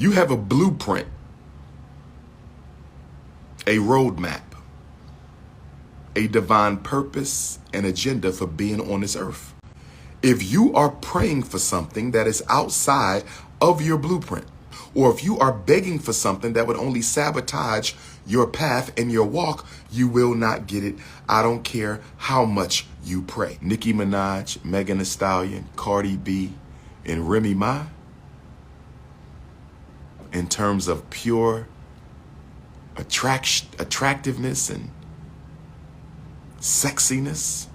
You have a blueprint, a roadmap, a divine purpose and agenda for being on this earth. If you are praying for something that is outside of your blueprint, or if you are begging for something that would only sabotage your path and your walk, you will not get it. I don't care how much you pray. Nicki Minaj, Megan the Stallion, Cardi B, and Remy Ma, in terms of pure attractiveness and sexiness,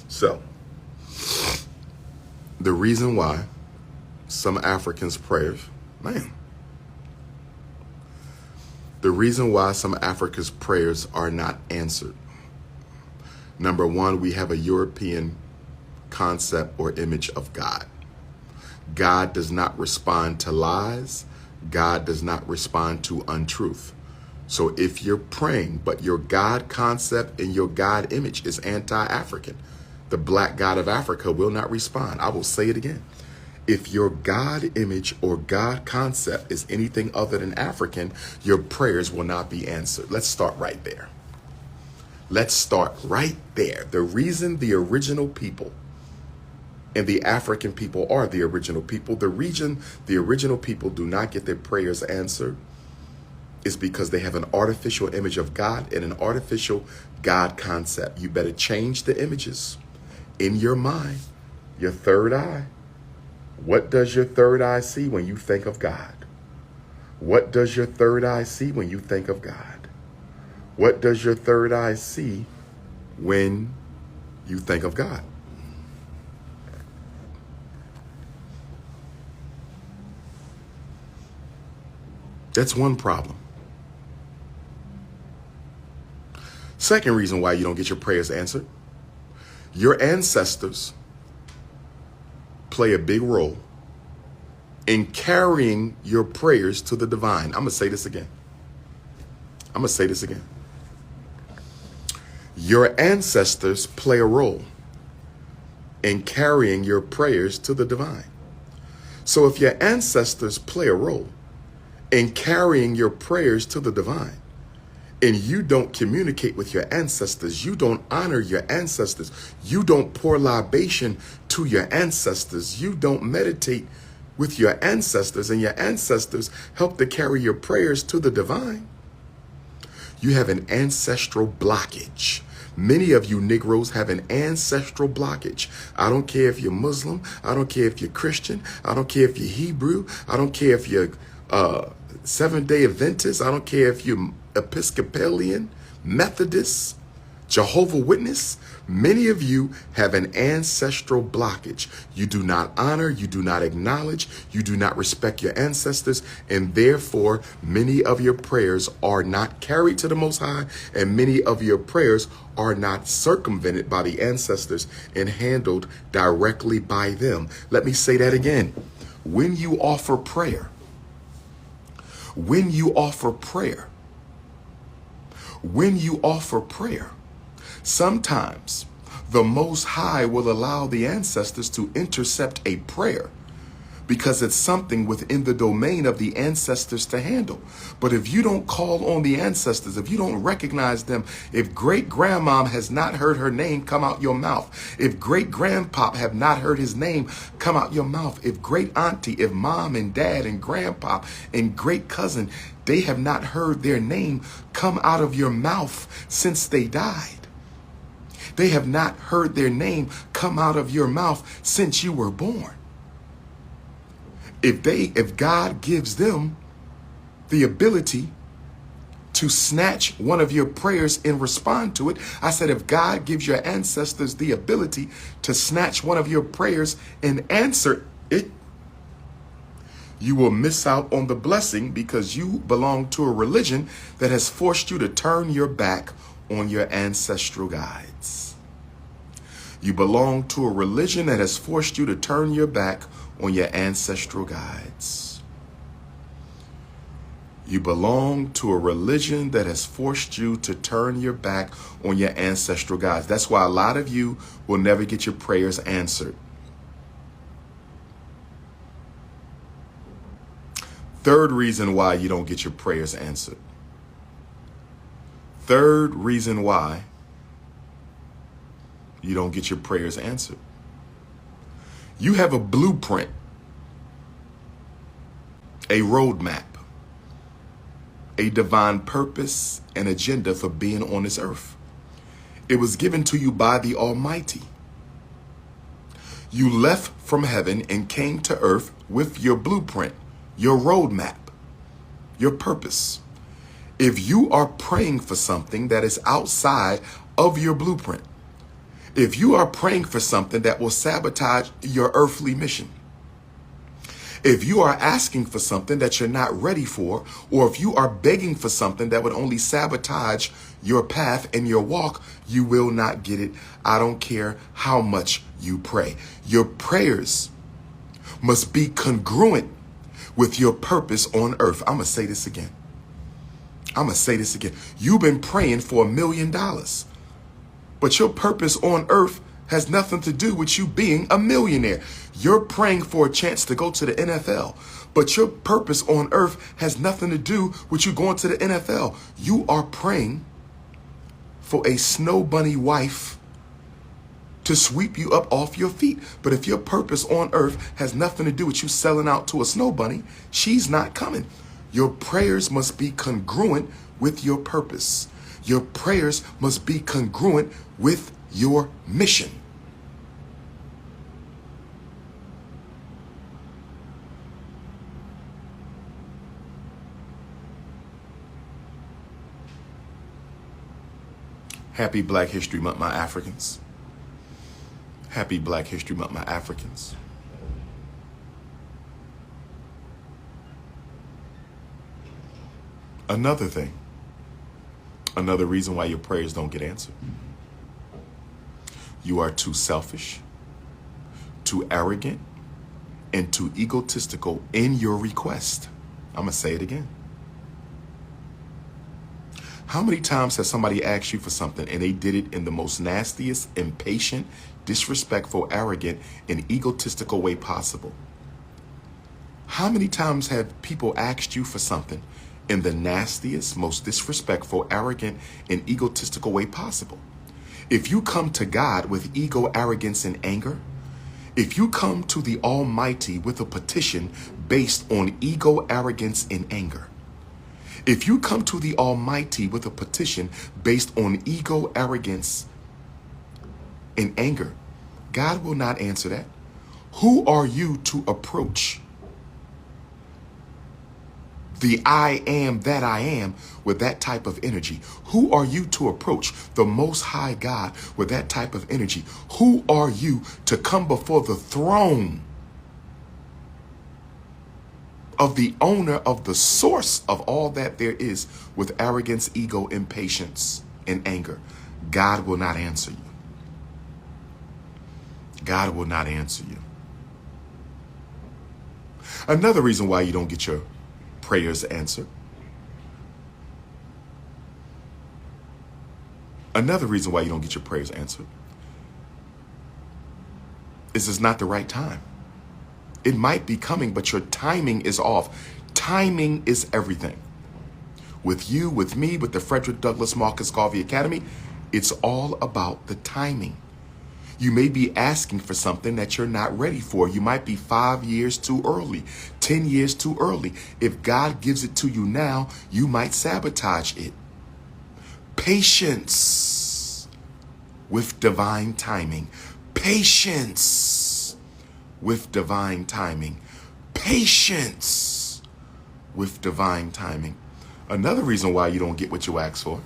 so the reason why some Africans' prayers, the reason why some Africa's prayers are not answered. Number one, we have a European concept or image of God. God does not respond to lies. God does not respond to untruth. So if you're praying, but your God concept and your God image is anti-African, the black God of Africa will not respond. I will say it again. If your God image or God concept is anything other than African, your prayers will not be answered. Let's start right there. Let's start right there. The reason the original people and the African people are the original people, the original people do not get their prayers answered is because they have an artificial image of God and an artificial God concept. You better change the images in your mind. Your third eye. What does your third eye see when you think of God? What does your third eye see when you think of God? What does your third eye see when you think of God? That's one problem. Second reason why you don't get your prayers answered. Your ancestors play a big role in carrying your prayers to the divine. I'm going to say this again. Your ancestors play a role in carrying your prayers to the divine. So if your ancestors play a role in carrying your prayers to the divine, and you don't communicate with your ancestors, you don't honor your ancestors, you don't pour libation to your ancestors, you don't meditate with your ancestors, and your ancestors help to carry your prayers to the divine, you have an ancestral blockage. Many of you Negroes have an ancestral blockage. I don't care if you're Muslim, I don't care if you're Christian, I don't care if you're Hebrew, I don't care if you're Seventh-day Adventist, I don't care if you're Episcopalian, Methodist, Jehovah's Witness. Many of you have an ancestral blockage. You do not honor, you do not acknowledge, you do not respect your ancestors, and therefore many of your prayers are not carried to the Most High, and many of your prayers are not circumvented by the ancestors and handled directly by them. Let me say that again. When you offer prayer, sometimes the Most High will allow the ancestors to intercept a prayer because it's something within the domain of the ancestors to handle. But if you don't call on the ancestors, if you don't recognize them, if great-grandmom has not heard her name come out your mouth, if great-grandpop have not heard his name come out your mouth, if great-auntie, if mom and dad and grandpop and great-cousin, they have not heard their name come out of your mouth since they died. They have not heard their name come out of your mouth since you were born. If God gives them the ability to snatch one of your prayers and respond to it, I said, if God gives your ancestors the ability to snatch one of your prayers and answer it, you will miss out on the blessing because you belong to a religion that has forced you to turn your back on your ancestral guides. You belong to a religion that has forced you to turn your back on your ancestral guides. You belong to a religion that has forced you to turn your back on your ancestral gods. That's why a lot of you will never get your prayers answered. Third reason why you don't get your prayers answered. Third reason why you don't get your prayers answered. You have a blueprint, a roadmap, a divine purpose and agenda for being on this earth. It was given to you by the Almighty. You left from heaven and came to earth with your blueprint, your roadmap, your purpose. If you are praying for something that is outside of your blueprint, if you are praying for something that will sabotage your earthly mission, if you are asking for something that you're not ready for, or if you are begging for something that would only sabotage your path and your walk, you will not get it. I don't care how much you pray. Your prayers must be congruent with your purpose on earth. I'm going to say this again. You've been praying for $1 million, but your purpose on earth has nothing to do with you being a millionaire. You're praying for a chance to go to the NFL, but your purpose on earth has nothing to do with you going to the NFL. You are praying for a snow bunny wife to sweep you up off your feet. But if your purpose on earth has nothing to do with you selling out to a snow bunny, she's not coming. Your prayers must be congruent with your purpose. Your prayers must be congruent with your mission. Happy Black History Month, my Africans. Happy Black History Month, my Africans. Another thing, another reason why your prayers don't get answered. You are too selfish, too arrogant, and too egotistical in your request. I'm going to say it again. How many times has somebody asked you for something and they did it in the most nastiest, impatient, disrespectful, arrogant, and egotistical way possible? How many times have people asked you for something in the nastiest, most disrespectful, arrogant, and egotistical way possible? If you come to God with ego, arrogance, and anger, if you come to the Almighty with a petition based on ego, arrogance, and anger, if you come to the Almighty with a petition based on ego, arrogance, and anger, God will not answer that. Who are you to approach the I am that I am with that type of energy? Who are you to approach the Most High God with that type of energy? Who are you to come before the throne of the owner of the source of all that there is with arrogance, ego, impatience, and anger? God will not answer you. God will not answer you. Another reason why you don't get your prayers answered. Another reason why you don't get your prayers answered is it's not the right time. It might be coming, but your timing is off. Timing is everything. With you, with me, with the Frederick Douglass Marcus Garvey Academy, it's all about the timing. You may be asking for something that you're not ready for. You might be 5 years too early, 10 years too early. If God gives it to you now, you might sabotage it. Patience with divine timing. Patience with divine timing. Patience with divine timing. Another reason why you don't get what you ask for.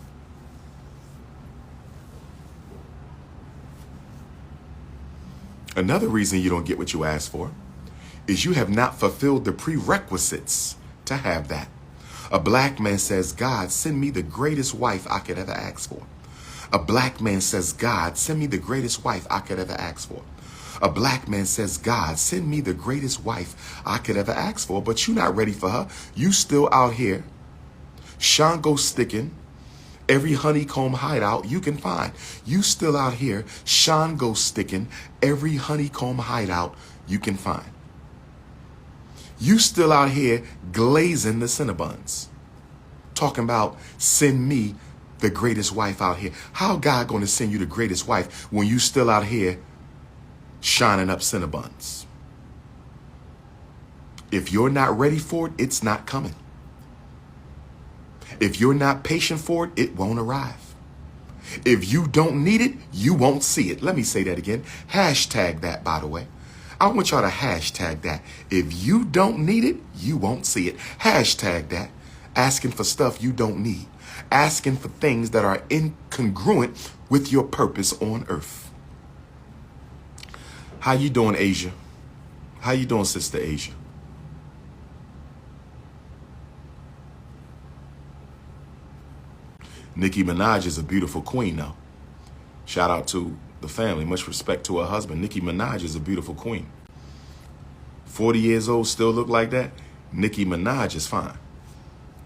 Another reason you don't get what you ask for is you have not fulfilled the prerequisites to have that. A black man says, God, send me the greatest wife I could ever ask for. A black man says, God, send me the greatest wife I could ever ask for. A black man says, God, send me the greatest wife I could ever ask for, but you're not ready for her. You still out here Shango sticking every honeycomb hideout you can find. You still out here, Shango sticking every honeycomb hideout you can find. You still out here glazing the Cinnabons. Talking about send me the greatest wife out here. How God going to send you the greatest wife when you still out here shining up Cinnabons? If you're not ready for it, it's not coming. If you're not patient for it, it won't arrive. If you don't need it, you won't see it. Let me say that again. Hashtag that, by the way. I want y'all to hashtag that. If you don't need it, you won't see it. Hashtag that. Asking for stuff you don't need. Asking for things that are incongruent with your purpose on earth. How you doing, Asia? How you doing, Sister Asia? Nicki Minaj is a beautiful queen, though. Shout out to the family. Much respect to her husband. Nicki Minaj is a beautiful queen. 40 years old, still look like that? Nicki Minaj is fine.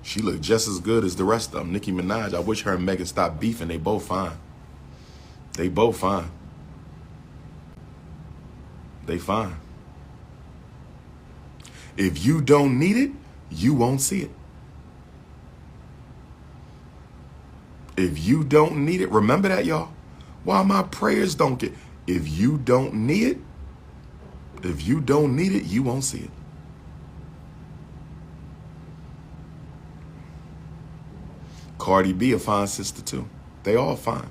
She look just as good as the rest of them. Nicki Minaj, I wish her and Megan stopped beefing. They both fine. They both fine. They fine. If you don't need it, you won't see it. If you don't need it, remember that, y'all. Why my prayers don't get. If you don't need it, you won't see it. Cardi B a fine sister too. They all fine.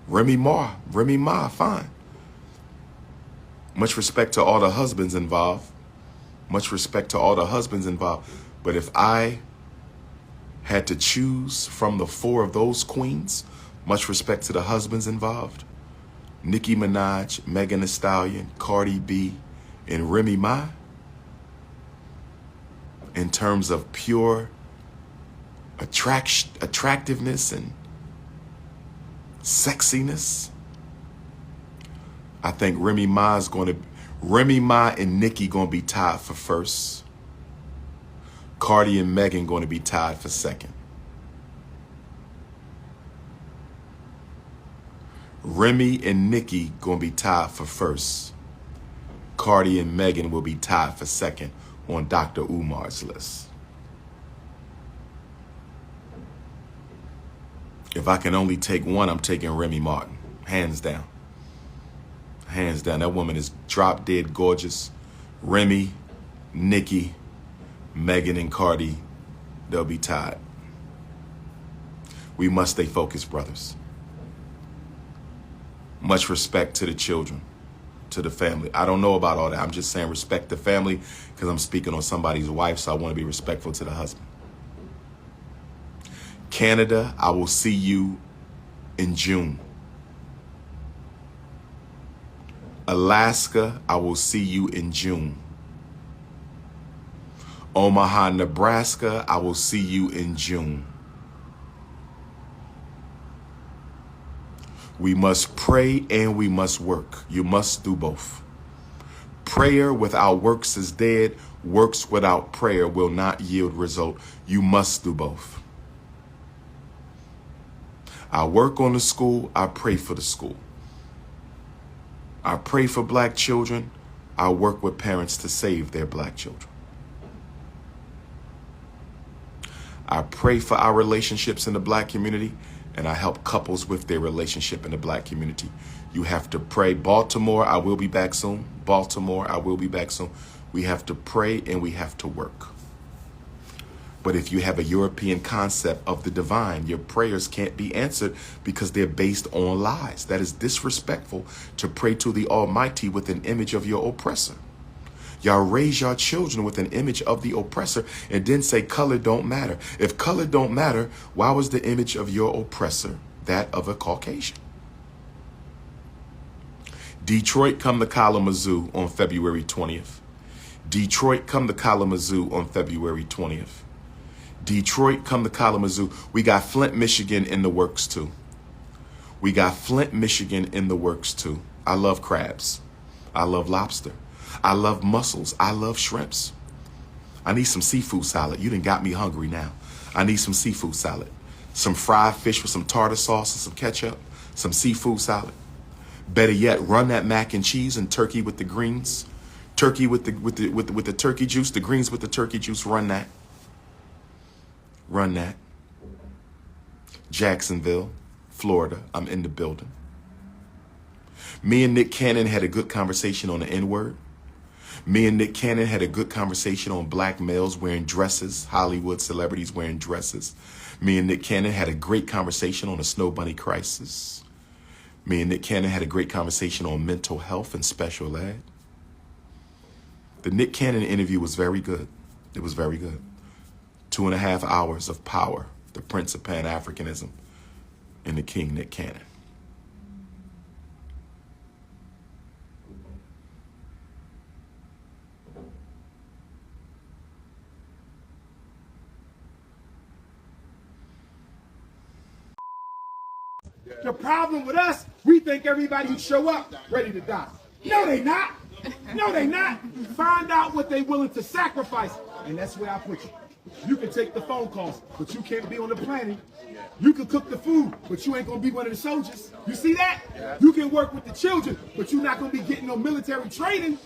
Remy Ma, fine. Much respect to all the husbands involved. Much respect to all the husbands involved. But if I had to choose from the four of those queens, much respect to the husbands involved, Nicki Minaj, Megan Thee Stallion, Cardi B, and Remy Ma, in terms of pure attractiveness and sexiness, I think Remy Ma and Nikki gonna be tied for first. Cardi and Megan going to be tied for second. Remy and Nikki going to be tied for first. Cardi and Megan will be tied for second on Dr. Umar's list. If I can only take one, I'm taking Remy Martin. Hands down. Hands down. That woman is drop dead gorgeous. Remy, Nikki, Megan and Cardi, they'll be tied. We must stay focused, brothers. Much respect to the children, to the family. I don't know about all that. I'm just saying respect the family because I'm speaking on somebody's wife, so I want to be respectful to the husband. Canada, I will see you in June. Alaska, I will see you in June. Omaha, Nebraska, I will see you in June. We must pray and we must work. You must do both. Prayer without works is dead. Works without prayer will not yield result. You must do both. I work on the school. I pray for the school. I pray for black children. I work with parents to save their black children. I pray for our relationships in the black community, and I help couples with their relationship in the black community. You have to pray. Baltimore, I will be back soon. Baltimore, I will be back soon. We have to pray and we have to work. But if you have a European concept of the divine, your prayers can't be answered because they're based on lies. That is disrespectful to pray to the Almighty with an image of your oppressor. Y'all raise your children with an image of the oppressor and then say color don't matter. If color don't matter, why was the image of your oppressor that of a Caucasian? Detroit, come to Kalamazoo on February 20th. Detroit, come to Kalamazoo on February 20th. Detroit, come to Kalamazoo. We got Flint, Michigan in the works too. We got Flint, Michigan in the works too. I love crabs. I love lobster. I love mussels. I love shrimps. I need some seafood salad. You done got me hungry now. I need some seafood salad. Some fried fish with some tartar sauce and some ketchup. Some seafood salad. Better yet, run that mac and cheese and turkey with the greens. Turkey with the turkey juice, the greens with the turkey juice. Run that. Run that. Jacksonville, Florida. I'm in the building. Me and Nick Cannon had a good conversation on the N-word. Me and Nick Cannon had a good conversation on black males wearing dresses, Hollywood celebrities wearing dresses. Me and Nick Cannon had a great conversation on the Snow Bunny crisis. Me and Nick Cannon had a great conversation on mental health and special ed. The Nick Cannon interview was very good. It was very good. 2.5 hours of power, the Prince of Pan-Africanism, and the King Nick Cannon. The problem with us, we think everybody who show up ready to die. No, they not. No, they not. Find out what they willing to sacrifice, and that's where I put you. You can take the phone calls, but you can't be on the planning. You can cook the food, but you ain't gonna be one of the soldiers. You see that? You can work with the children, but you're not gonna be getting no military training.